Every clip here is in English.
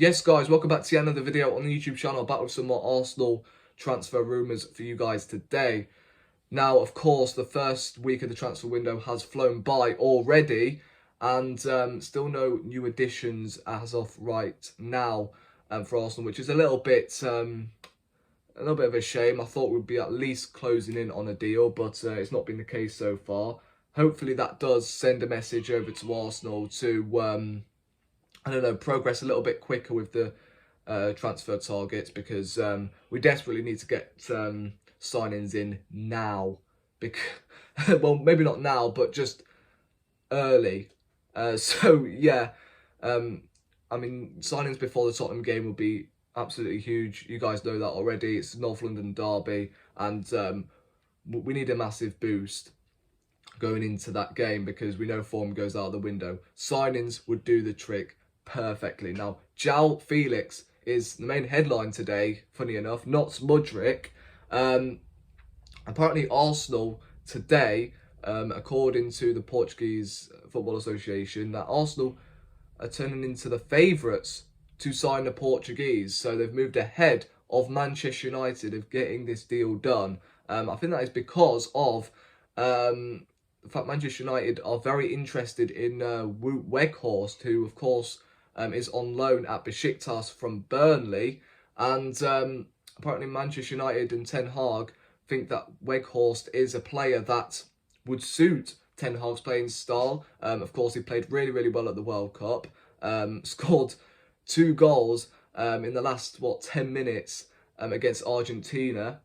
Yes, guys, welcome back to another video on the YouTube channel. Back with some more Arsenal transfer rumours for you guys today. Now, of course, the first week of the transfer window has flown by already, and still no new additions as of right now for Arsenal, which is a little bit of a shame. I thought we'd be at least closing in on a deal, but it's not been the case so far. Hopefully, that does send a message over to Arsenal to I don't know, progress a little bit quicker with the transfer targets, because we desperately need to get signings in now. Well, maybe not now, but just early. So yeah, I mean, signings before the Tottenham game will be absolutely huge. You guys know that already. It's North London derby, and we need a massive boost going into that game because we know form goes out the window. Signings would do the trick perfectly. Now, Jóao Felix is the main headline today, funny enough, not Mudryk. Apparently Arsenal today, according to the Portuguese Football Association, that Arsenal are turning into the favourites to sign the Portuguese. So they've moved ahead of Manchester United of getting this deal done. I think that is because of the fact Manchester United are very interested in Wout Weghorst, who, of course, is on loan at Besiktas from Burnley, and apparently Manchester United and Ten Hag think that Weghorst is a player that would suit Ten Hag's playing style. Of course, he played really, really well at the World Cup, scored 2 goals in the last, 10 minutes against Argentina,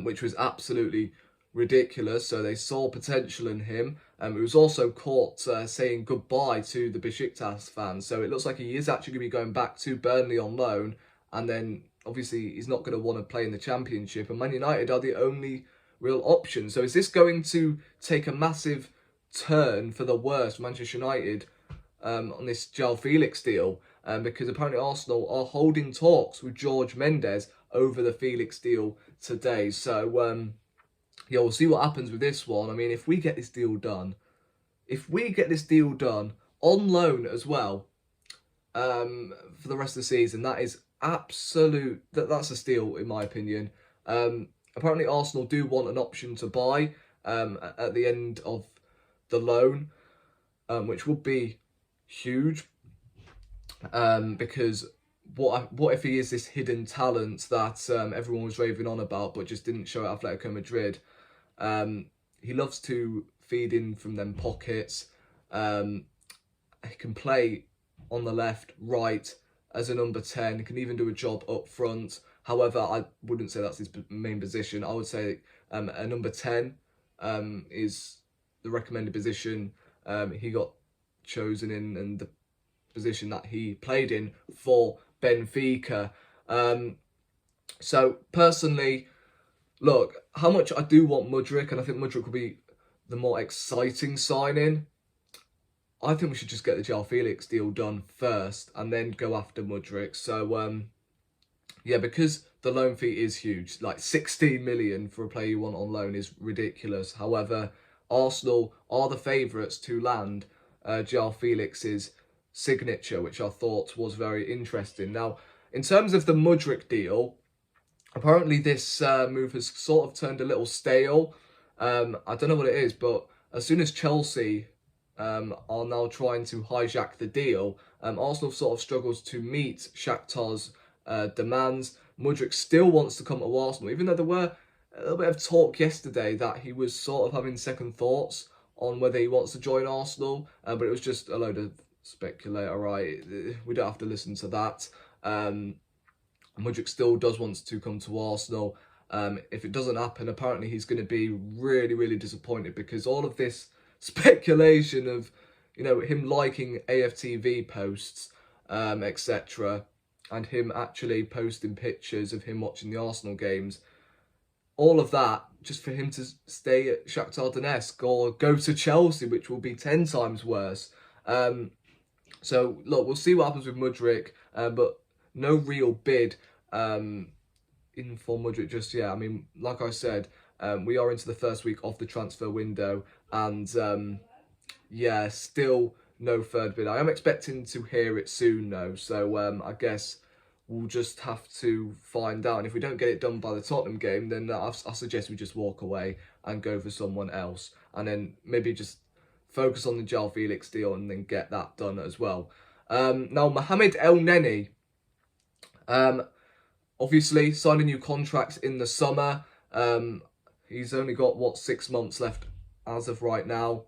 which was absolutely ridiculous. So they saw potential in him. He was also caught saying goodbye to the Besiktas fans. So it looks like he is actually going to be going back to Burnley on loan. And then obviously he's not going to want to play in the Championship. And Man United are the only real option. So is this going to take a massive turn for the worse for Manchester United on this Jóao Felix deal? Because apparently Arsenal are holding talks with Jorge Mendes over the Felix deal today. So yeah, we'll see what happens with this one. I mean, if we get this deal done on loan as well, for the rest of the season, that is that's a steal in my opinion. Apparently Arsenal do want an option to buy at the end of the loan, which would be huge, because what if he is this hidden talent that everyone was raving on about but just didn't show at Atletico Madrid? He loves to feed in from them pockets. He can play on the left, right, as a number 10. He can even do a job up front. However, I wouldn't say that's his main position. I would say a number 10 is the recommended position. He got chosen in, and the position that he played in for Benfica. So personally, look, how much I do want Mudryk, and I think Mudryk will be the more exciting signing. I think we should just get the Jóao Felix deal done first and then go after Mudryk. So yeah, because the loan fee is huge, like 16 million for a player you want on loan is ridiculous. However, Arsenal are the favourites to land Jóao Felix's signature, which I thought was very interesting. Now, in terms of the Mudryk deal, apparently this move has sort of turned a little stale. I don't know what it is, but as soon as Chelsea are now trying to hijack the deal, Arsenal sort of struggles to meet Shakhtar's demands. Mudryk still wants to come to Arsenal, even though there were a little bit of talk yesterday that he was sort of having second thoughts on whether he wants to join Arsenal, but it was just a load of speculator, right? We don't have to listen to that. Mudryk still does want to come to Arsenal. If it doesn't happen, apparently he's going to be really, really disappointed, because all of this speculation of, him liking AFTV posts, etc., and him actually posting pictures of him watching the Arsenal games, all of that just for him to stay at Shakhtar Donetsk or go to Chelsea, which will be 10 times worse. So, look, we'll see what happens with Mudryk, but no real bid in for Mudryk just yet. I mean, like I said, we are into the first week of the transfer window, and yeah, still no third bid. I am expecting to hear it soon though, so I guess we'll just have to find out. And if we don't get it done by the Tottenham game, then I suggest we just walk away and go for someone else, and then maybe just focus on the Jóao Felix deal and then get that done as well. Now, Mohamed Elneny, obviously signed a new contract in the summer. He's only got, 6 months left as of right now.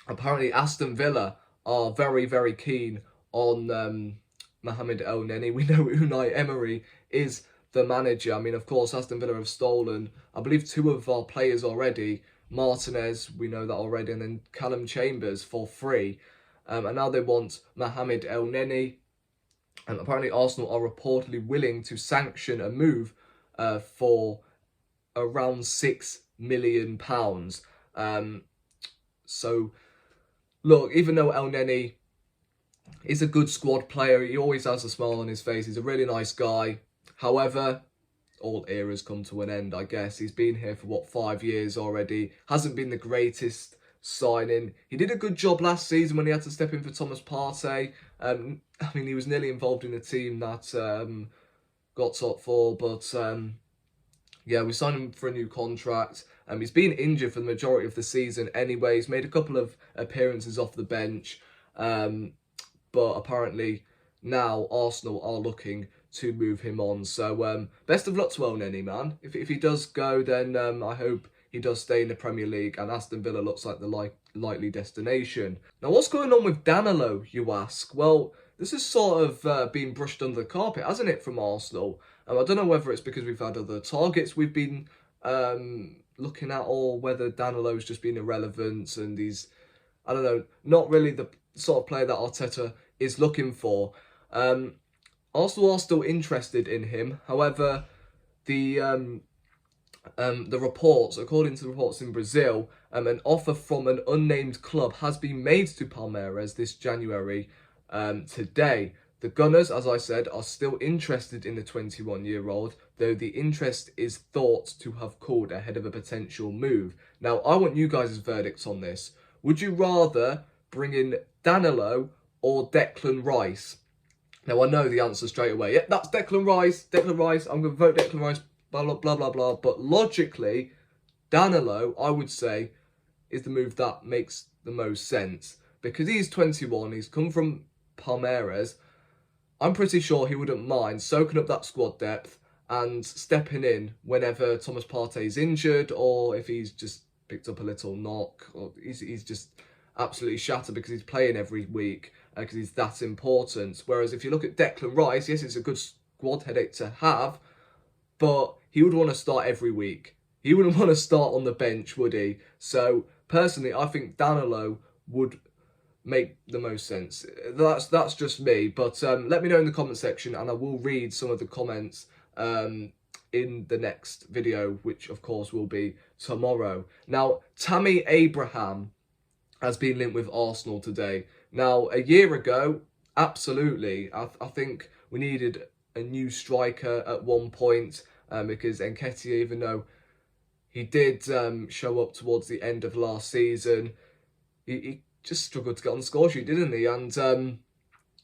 Apparently, Aston Villa are very, very keen on Mohamed Elneny. We know Unai Emery is the manager. I mean, of course, Aston Villa have stolen, I believe, 2 of our players already. Martinez, we know that already, and then Callum Chambers for free. And now they want Mohamed Elneny. And apparently Arsenal are reportedly willing to sanction a move for around £6 million. So, look, even though Elneny is a good squad player, he always has a smile on his face, he's a really nice guy. However, all eras come to an end, I guess. He's been here for, 5 years already. Hasn't been the greatest signing. He did a good job last season when he had to step in for Thomas Partey. I mean, he was nearly involved in a team that got top 4, but yeah, we signed him for a new contract. He's been injured for the majority of the season anyway. He's made a couple of appearances off the bench, but apparently now Arsenal are looking to move him on. So best of luck to Elneny, man. If he does go, then I hope he does stay in the Premier League, and Aston Villa looks like the likely destination. Now, what's going on with Danilo, you ask? Well, this has sort of been brushed under the carpet, hasn't it, from Arsenal? I don't know whether it's because we've had other targets we've been looking at, or whether Danilo's just been irrelevant and he's, I don't know, not really the sort of player that Arteta is looking for. Arsenal are still interested in him. However, the reports, according to the reports in Brazil, an offer from an unnamed club has been made to Palmeiras this January. Today, the Gunners, as I said, are still interested in the 21-year-old, though the interest is thought to have cooled ahead of a potential move. Now, I want you guys' verdicts on this. Would you rather bring in Danilo or Declan Rice? Now, I know the answer straight away. Yep, that's Declan Rice. Declan Rice. I'm going to vote Declan Rice. Blah, blah, blah, blah, blah. But logically, Danilo, I would say, is the move that makes the most sense. Because he's 21. He's come from Palmeiras. I'm pretty sure he wouldn't mind soaking up that squad depth and stepping in whenever Thomas Partey's injured, or if he's just picked up a little knock, or he's just absolutely shattered because he's playing every week, because he's that important. Whereas if you look at Declan Rice, yes, it's a good squad headache to have, but he would want to start every week. He wouldn't want to start on the bench, would he? So personally, I think Danilo would make the most sense. That's just me, but let me know in the comment section, and I will read some of the comments in the next video, which of course will be tomorrow. Now, Tammy Abraham has been linked with Arsenal today. Now, a year ago, absolutely, I think we needed a new striker at one point, because Nketiah, even though he did show up towards the end of last season, he just struggled to get on the score sheet, didn't he? And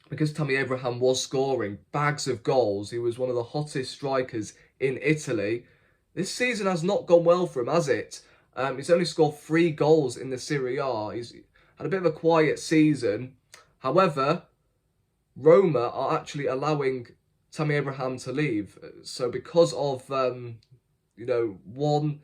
because Tammy Abraham was scoring bags of goals, he was one of the hottest strikers in Italy. This season has not gone well for him, has it? He's only scored 3 goals in the Serie A. He's had a bit of a quiet season. However, Roma are actually allowing Tammy Abraham to leave. So because of, one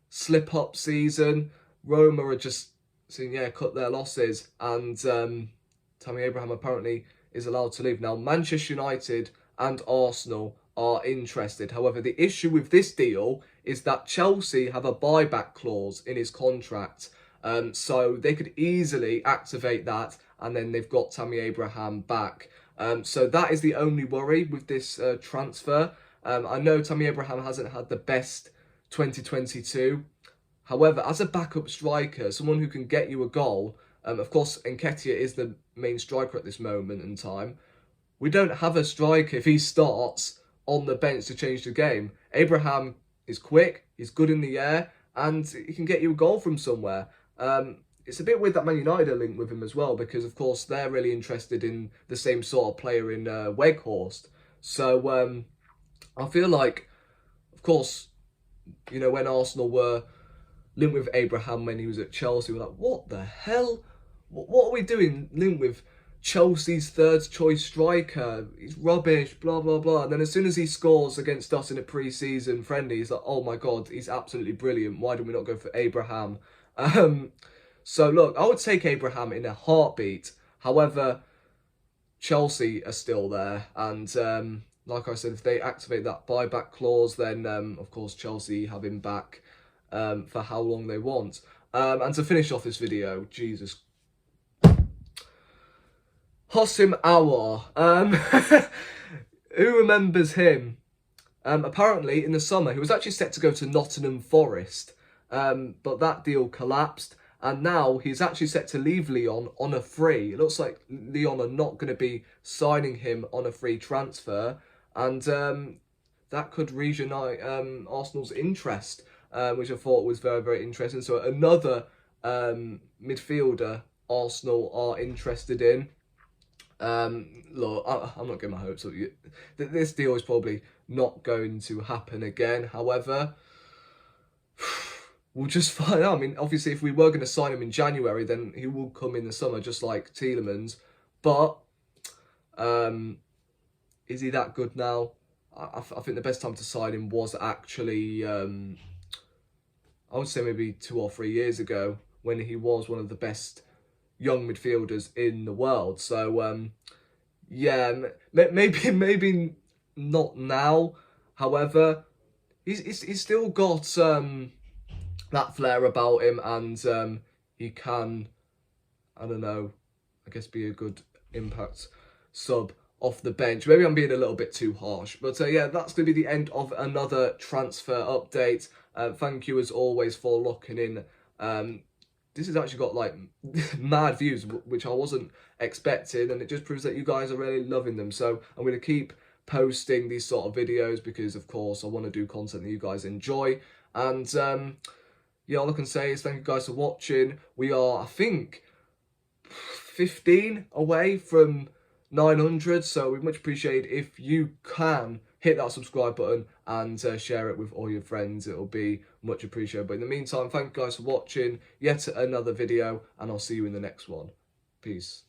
slip-up season, Roma are just saying, cut their losses. And Tammy Abraham apparently is allowed to leave. Now, Manchester United and Arsenal are interested. However, the issue with this deal is that Chelsea have a buyback clause in his contract. So they could easily activate that, and then they've got Tammy Abraham back. So that is the only worry with this transfer. I know Tammy Abraham hasn't had the best 2022. However, as a backup striker, someone who can get you a goal, of course, Nketiah is the main striker at this moment in time. We don't have a striker, if he starts, on the bench to change the game. Abraham is quick, he's good in the air, and he can get you a goal from somewhere. it's a bit weird that Man United are linked with him as well, because of course they're really interested in the same sort of player in Weghorst. So I feel like, of course, you know, when Arsenal were linked with Abraham when he was at Chelsea, we're like, what the hell? What are we doing linked with Chelsea's third choice striker? He's rubbish, blah, blah, blah. And then as soon as he scores against us in a pre-season friendly, he's like, oh my God, he's absolutely brilliant. Why did we not go for Abraham? So look, I would take Abraham in a heartbeat. However, Chelsea are still there. And like I said, if they activate that buyback clause, then of course Chelsea have him back for how long they want. And to finish off this video, Jesus, Houssem Aouar. Who remembers him? Apparently, in the summer, he was actually set to go to Nottingham Forest, but that deal collapsed. And now he's actually set to leave Lyon on a free. It looks like Lyon are not going to be signing him on a free transfer. And that could reignite Arsenal's interest, which I thought was very, very interesting. So another midfielder Arsenal are interested in. Look, I'm not getting my hopes up. This deal is probably not going to happen again. However, we'll just find out. I mean, obviously, if we were going to sign him in January, then he will come in the summer, just like Tielemans. But is he that good now? I think the best time to sign him was actually, I would say maybe 2 or 3 years ago, when he was one of the best young midfielders in the world. So, yeah, maybe not now. However, he's still got that flair about him, and he can, I don't know, I guess be a good impact sub off the bench. Maybe I'm being a little bit too harsh, but yeah, that's going to be the end of another transfer update. Thank you as always for locking in. This has actually got like mad views, which I wasn't expecting, and it just proves that you guys are really loving them. So I'm going to keep posting these sort of videos because, of course, I want to do content that you guys enjoy. And yeah, all I can say is thank you guys for watching. We are, I think, 15 away from 900, so we'd much appreciate if you can hit that subscribe button and share it with all your friends. It'll be much appreciated. But in the meantime, thank you guys for watching yet another video, and I'll see you in the next one. Peace.